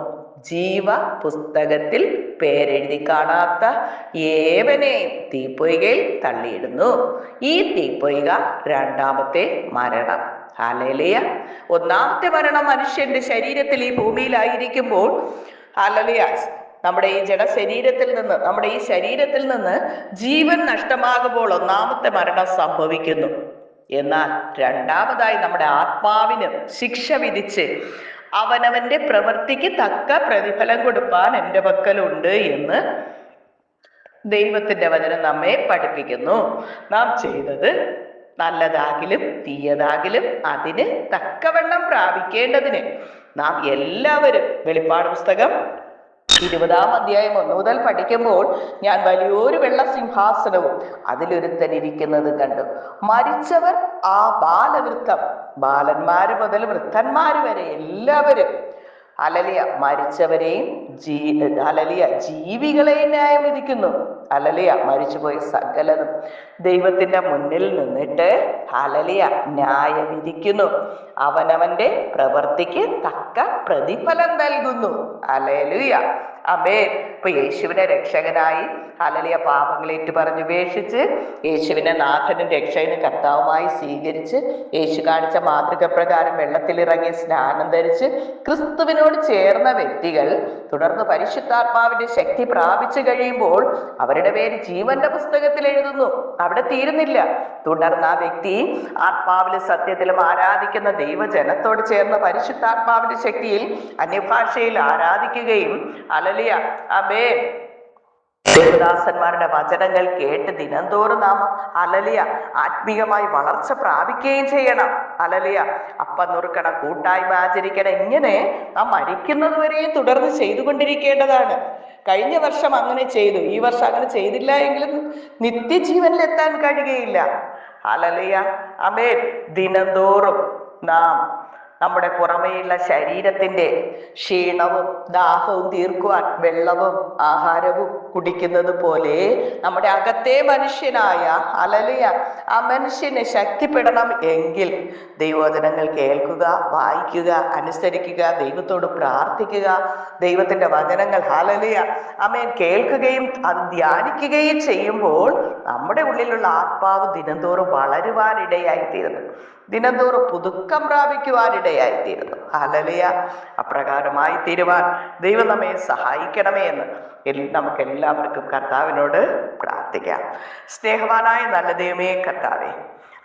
ജീവ പുസ്തകത്തിൽ പേരെഴുതി കാണാത്ത ഏവനെയും തീപ്പൊയ്കയിൽ തള്ളിയിടുന്നു. ഈ തീപ്പൊയ്ക രണ്ടാമത്തെ മരണം. ഹല്ലേലൂയ. ഒന്നാമത്തെ മരണം മനുഷ്യന്റെ ശരീരത്തിൽ ഈ ഭൂമിയിലായിരിക്കുമ്പോൾ ഹല്ലേലൂയ നമ്മുടെ ഈ ജഡശരീരത്തിൽ നിന്ന് നമ്മുടെ ഈ ശരീരത്തിൽ നിന്ന് ജീവൻ നഷ്ടമാകുമ്പോൾ ഒന്നാമത്തെ മരണം സംഭവിക്കുന്നു. എന്നാൽ രണ്ടാമതായി നമ്മുടെ ആത്മാവിന് ശിക്ഷ വിധിച്ച് അവനവന്റെ പ്രവൃത്തിക്ക് തക്ക പ്രതിഫലം കൊടുപ്പാൻ എൻ്റെ പക്കലുണ്ട് എന്ന് ദൈവത്തിന്റെ വചനം നമ്മെ പഠിപ്പിക്കുന്നു. നാം ചെയ്തത് നല്ലതാകിലും തീയതാകിലും അതിന് തക്കവണ്ണം പ്രാപിക്കേണ്ടതിന് നാം എല്ലാവരും വെളിപ്പാട് പുസ്തകം 20-ാം അധ്യായം 1 മുതൽ പഠിക്കുമ്പോൾ ഞാൻ വലിയൊരു വെള്ള സിംഹാസനവും അതിലൊരുത്തൻ ഇരിക്കുന്നത് കണ്ടു. മരിച്ചവർ ആ ബാലവൃത്തം, ബാലന്മാര് മുതൽ വൃദ്ധന്മാര് വരെ എല്ലാവരും ഹല്ലേലൂയ. മരിച്ചവരെയും ഹല്ലേലൂയ ജീവികളെയും ന്യായം വിധിക്കുന്നു. ഹല്ലേലൂയ. മരിച്ചുപോയ സകലതും ദൈവത്തിന്റെ മുന്നിൽ നിന്നിട്ട് ഹല്ലേലൂയ ന്യായം വിധിക്കുന്നു. അവനവന്റെ പ്രവൃത്തിക്ക് തക്ക പ്രതിഫലം നൽകുന്നു. ഹല്ലേലൂയ. ആമേൻ. ഇപ്പൊ യേശുവിനെ രക്ഷകനായി ഹല്ലേലൂയ പാപങ്ങൾ ഏറ്റുപറഞ്ഞ് ഉപേക്ഷിച്ച് യേശുവിനെ നാഥനും രക്ഷകനും കർത്താവുമായി സ്വീകരിച്ച് യേശു കാണിച്ച മാതൃക പ്രകാരം വെള്ളത്തിലിറങ്ങി സ്നാനം ധരിച്ച് ക്രിസ്തുവിനോട് ചേർന്ന വ്യക്തികൾ തുടർന്ന് പരിശുദ്ധാത്മാവിന്റെ ശക്തി പ്രാപിച്ചു കഴിയുമ്പോൾ അവരുടെ പേര് ജീവന്റെ പുസ്തകത്തിൽ എഴുതുന്നു. അവിടെ തീരുന്നില്ല. തുടർന്ന് ആ വ്യക്തി ആത്മാവിലും സത്യത്തിലും ആരാധിക്കുന്ന ദൈവജനത്തോട് ചേർന്ന് പരിശുദ്ധാത്മാവിന്റെ ശക്തിയിൽ അന്യഭാഷയിൽ ആരാധിക്കുകയും ഹല്ലേലൂയ ആമേൻ ദേവദാസന്മാരുടെ വചനങ്ങൾ കേട്ട് ദിനംതോറും നാം ഹല്ലേലൂയ ആത്മീയമായി വളർച്ച പ്രാപിക്കുകയും ചെയ്യണം. ഹല്ലേലൂയ. അപ്പം നുറുക്കണം, കൂട്ടായ്മ ആചരിക്കണം. ഇങ്ങനെ നാം മരിക്കുന്നത് വരെയും തുടർന്ന് ചെയ്തുകൊണ്ടിരിക്കേണ്ടതാണ്. കഴിഞ്ഞ വർഷം അങ്ങനെ ചെയ്തു, ഈ വർഷം അങ്ങനെ ചെയ്തില്ല എങ്കിലും നിത്യജീവനിലെത്താൻ കഴിയുകയില്ല. ഹല്ലേലൂയ ആമേൻ. ദിനംതോറും നാം നമ്മുടെ പുറമേയുള്ള ശരീരത്തിന്റെ ക്ഷീണവും ദാഹവും തീർക്കുവാൻ വെള്ളവും ആഹാരവും കുടിക്കുന്നത് പോലെ നമ്മുടെ അകത്തെ മനുഷ്യനായ ഹല്ലേലൂയ ആ മനുഷ്യനെ ശക്തിപ്പെടണം എങ്കിൽ ദൈവവചനങ്ങൾ കേൾക്കുക, വായിക്കുക, അനുസരിക്കുക, ദൈവത്തോട് പ്രാർത്ഥിക്കുക, ദൈവത്തിന്റെ വചനങ്ങൾ ഹല്ലേലൂയ ആമേൻ കേൾക്കുകയും അത് ധ്യാനിക്കുകയും ചെയ്യുമ്പോൾ നമ്മുടെ ഉള്ളിലുള്ള ആത്മാവ് ദിനംതോറും വളരുവാനിടയായിത്തീരുന്നു. ദിനംതോറും പുതുക്കം പ്രാപിക്കുവാനിടയായിത്തീരുന്നു. ഹല്ലേലൂയ. അപ്രകാരമായി തീരുവാൻ ദൈവം നമ്മെ സഹായിക്കണമേ എന്ന് നമുക്ക് എല്ലാവർക്കും കർത്താവിനോട് പ്രാർത്ഥിക്കാം. സ്നേഹവാനായ നല്ല ദൈവമേ കർത്താവേ,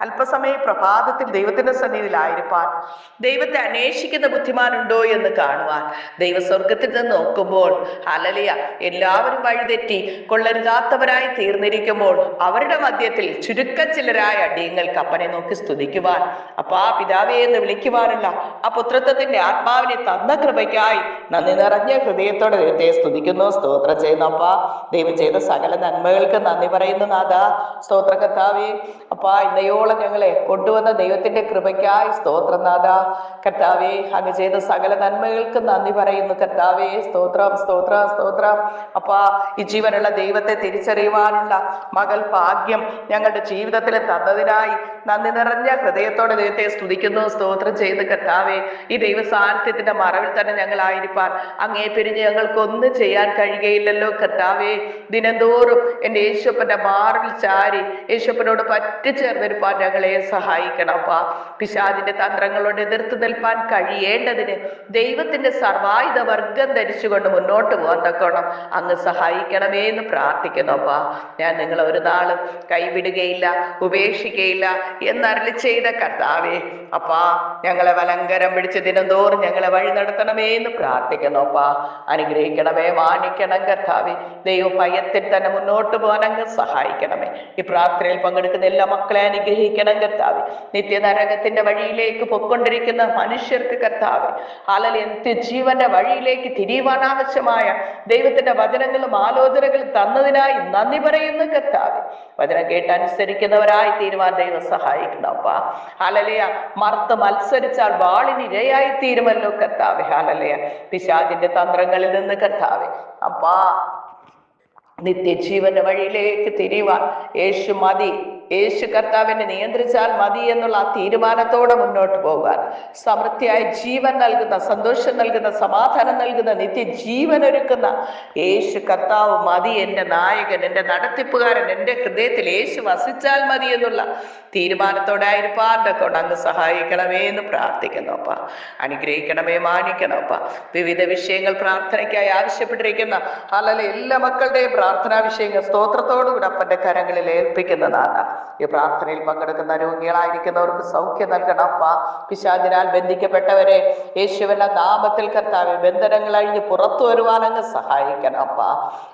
അല്പസമയം പ്രഭാതത്തിൽ ദൈവത്തിന്റെ സന്നിധിയിലായിരിക്കാൻ, ദൈവത്തെ അന്വേഷിക്കുന്ന ബുദ്ധിമാനുണ്ടോ എന്ന് കാണുവാൻ, ദൈവസ്വർഗത്തിൽ നിന്ന് നോക്കുമ്പോൾ ഹല്ലേലൂയ എല്ലാവരും വഴിതെറ്റി കൊള്ളരുതാത്തവരായി തീർന്നിരിക്കുമ്പോൾ അവരുടെ മധ്യത്തിൽ ചുരുക്കം ചിലരായ അടിയങ്ങൾക്ക് അപ്പനെ നോക്കി സ്തുതിക്കുവാൻ, അപ്പാ പിതാവേ എന്ന് വിളിക്കുവാനുള്ള ആ പുത്രത്വത്തിന്റെ ആത്മാവിനെ തന്ന കൃപയ്ക്കായി നന്ദി നിറഞ്ഞ ഹൃദയത്തോടെ ദൈവത്തെ സ്തുതിക്കുന്നു, സ്തോത്രം ചെയ്യുന്നു. അപ്പാ ദൈവം ചെയ്ത സകല നന്മകൾക്ക് നന്ദി പറയുന്നു നാഥ. സ്തോത്ര കർത്താവേ. അപ്പാ ഇന്നയോളം ഞങ്ങളെ കൊണ്ടുവന്ന ദൈവത്തിന്റെ കൃപയ്ക്കായി സ്തോത്രം നാഥ. കർത്താവേ അങ്ങ് ചെയ്ത സകല നന്മകൾക്ക് നന്ദി പറയുന്നു കർത്താവേ. സ്തോത്രം സ്തോത്രം സ്തോത്രം. അപ്പാ ഈ ജീവനുള്ള ദൈവത്തെ തിരിച്ചറിയുവാനുള്ള മകൾ ഭാഗ്യം ഞങ്ങളുടെ ജീവിതത്തിൽ തന്നതിനായി നന്ദി നിറഞ്ഞ ഹൃദയത്തോടെ ദൈവത്തെ സ്തുതിക്കുന്നു, സ്തോത്രം ചെയ്ത് കർത്താവേ. ഈ ദൈവ സാന്നിധ്യത്തിന്റെ മറവിൽ തന്നെ ഞങ്ങളായിരിക്കാൻ അങ്ങേ പിരിഞ്ഞ് ഞങ്ങൾക്കൊന്നും ചെയ്യാൻ കഴിയുകയില്ലല്ലോ കർത്താവേ. ദിനംതോറും എൻ്റെ യേശുപ്പന്റെ മാറിൽ ചാരി യേശുപ്പനോട് പറ്റിച്ചേർന്നിരിപ്പാൻ ഞങ്ങളെ സഹായിക്കണപ്പാ. പിശാചിന്റെ തന്ത്രങ്ങളോട് എതിർത്ത് നിൽപ്പാൻ കഴിയേണ്ടതിന് ദൈവത്തിന്റെ സർവായുധ വർഗം ധരിച്ചുകൊണ്ട് മുന്നോട്ട് പോകാൻ തക്കോണം അങ്ങ് സഹായിക്കണമേ എന്ന് പ്രാർത്ഥിക്കുന്നപ്പാ. ഞാൻ നിങ്ങളെ ഒരു നാളും കൈവിടുകയില്ല, ഉപേക്ഷിക്കയില്ല എന്നരുളി ചെയ്ത കർത്താവേ. അപ്പാ ഞങ്ങളെ വലങ്കരം പിടിച്ച് ദിനംതോറും ഞങ്ങളെ വഴി നടത്തണമേ എന്ന് പ്രാർത്ഥിക്കുന്നപ്പാ. അനുഗ്രഹിക്കണമേ, മാനിക്കണം കർത്താവേ. ദൈവ ഭയത്തിൽ തന്നെ മുന്നോട്ട് പോകാൻ അങ്ങ് സഹായിക്കണമേ. ഈ പ്രാർത്ഥനയിൽ പങ്കെടുക്കുന്ന എല്ലാ മക്കളെ അനുഗ്രഹിക്കണം കർത്താവേ. നിത്യനരകത്തിന്റെ വഴിയിലേക്ക് പൊക്കൊണ്ടിരിക്കുന്ന മനുഷ്യർക്ക് കർത്താവേ ഹല്ലേലൂയ നിത്യജീവന്റെ വഴിയിലേക്ക് തിരിയുവാൻ ആവശ്യമായ ദൈവത്തിന്റെ വചനങ്ങളും ആലോചനകളും തന്നതിനായി നന്ദി പറയുന്നു കർത്താവേ. വചനം കേട്ട് അനുസരിക്കുന്നവരായി തീരുവാൻ ദൈവം സഹായിക്കണപ്പാ. ഹല്ലേലൂയ. മറുത്ത് മത്സരിച്ചാൽ വാളിന് ഇരയായി തീരുമല്ലോ കർത്താവേ. ഹല്ലേലൂയ. പിശാചിന്റെ തന്ത്രങ്ങളിൽ നിന്ന് കർത്താവേ അപ്പാ നിത്യജീവന്റെ വഴിയിലേക്ക് തിരിയുവാൻ യേശു മതി, യേശു കർത്താവിനെ നിയന്ത്രിച്ചാൽ മതി എന്നുള്ള ആ തീരുമാനത്തോടെ മുന്നോട്ട് പോകാൻ, സമൃദ്ധിയായ ജീവൻ നൽകുന്ന, സന്തോഷം നൽകുന്ന, സമാധാനം നൽകുന്ന, നിത്യജീവൻ ഒരുക്കുന്ന യേശു കർത്താവ് മതി, എൻ്റെ നായകൻ, എൻ്റെ നടത്തിപ്പുകാരൻ, എൻ്റെ ഹൃദയത്തിൽ യേശു വസിച്ചാൽ മതി എന്നുള്ള തീരുമാനത്തോടെ ആയിരിക്കാൻ കൊണ്ട് അങ്ങ് സഹായിക്കണമേ എന്ന് പ്രാർത്ഥിക്കുന്നപ്പ. അനുഗ്രഹിക്കണമേ, മാനിക്കണപ്പ. വിവിധ വിഷയങ്ങൾ പ്രാർത്ഥനയ്ക്കായി ആവശ്യപ്പെട്ടിരിക്കുന്ന ഹല്ലേലൂയ എല്ലാ മക്കളുടെയും പ്രാർത്ഥനാ വിഷയങ്ങൾ സ്തോത്രത്തോടുകൂടി അപ്പന്റെ കരങ്ങളിൽ ഏൽപ്പിക്കുന്നതാണ്. ഈ പ്രാർത്ഥനയിൽ പങ്കെടുക്കുന്ന രോഗികളായിരിക്കുന്നവർക്ക് സൗഖ്യം നൽകണം അപ്പ. പിശാചിനാൽ ബന്ധിക്കപ്പെട്ടവരെ യേശുവിന്റെ നാമത്തിൽ കർത്താവേ ബന്ധനങ്ങൾ അഴിഞ്ഞ് പുറത്തു വരുവാൻ അങ്ങ് സഹായിക്കണം അപ്പ.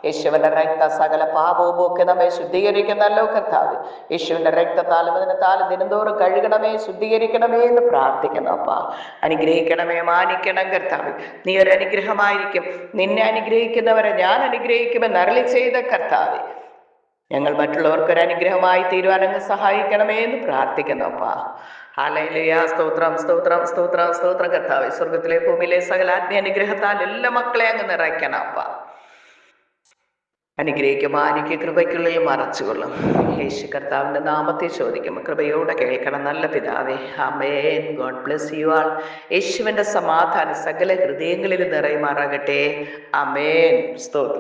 യേശുവിന്റെ രക്ത സകല പാപവും ഒക്കെ നമ്മെ ശുദ്ധീകരിക്കുന്നല്ലോ കർത്താവ്. യേശുവിന്റെ രക്തത്താലും വചനത്താലും ദിനംതോറും കഴുകണമേ, ശുദ്ധീകരിക്കണമേ എന്ന് പ്രാർത്ഥിക്കണം അപ്പ. അനുഗ്രഹിക്കണമേ, മാനിക്കണം കർത്താവ്. നീ ഒരു അനുഗ്രഹമായിരിക്കും. നിന്നെ അനുഗ്രഹിക്കുന്നവരെ ഞാൻ അനുഗ്രഹിക്കുമെന്ന് അരുളി ചെയ്ത കർത്താവ്. ഞങ്ങൾ മറ്റുള്ളവർക്കൊരു അനുഗ്രഹമായി തീരുവാനങ്ങ് സഹായിക്കണമേ എന്ന് പ്രാർത്ഥിക്കുന്നു അപ്പാ. ഹല്ലേലൂയ. സ്തോത്രം സ്തോത്രം സ്തോത്രം സ്തോത്രം കർത്താവേ. സ്വർഗത്തിലെ ഭൂമിയിലെ സകല ആത്മീയ അനുഗ്രഹത്താൽ എല്ലാ മക്കളെ അങ്ങ് നിറയ്ക്കണം അപ്പാ. അനുഗ്രഹിക്കും, ആനിക്ക് കൃപയ്ക്കുള്ളിൽ മറച്ചുകൊള്ളും. യേശു കർത്താവിൻ്റെ നാമത്തെ ചോദിക്കും, കൃപയോടെ കേൾക്കണം നല്ല പിതാവേ. ആമേൻ. God bless you all. യേശുവിൻ്റെ സമാധാനം സകല ഹൃദയങ്ങളിൽ നിറയുമാറാകട്ടെ. ആമേൻ. സ്തോത്രം.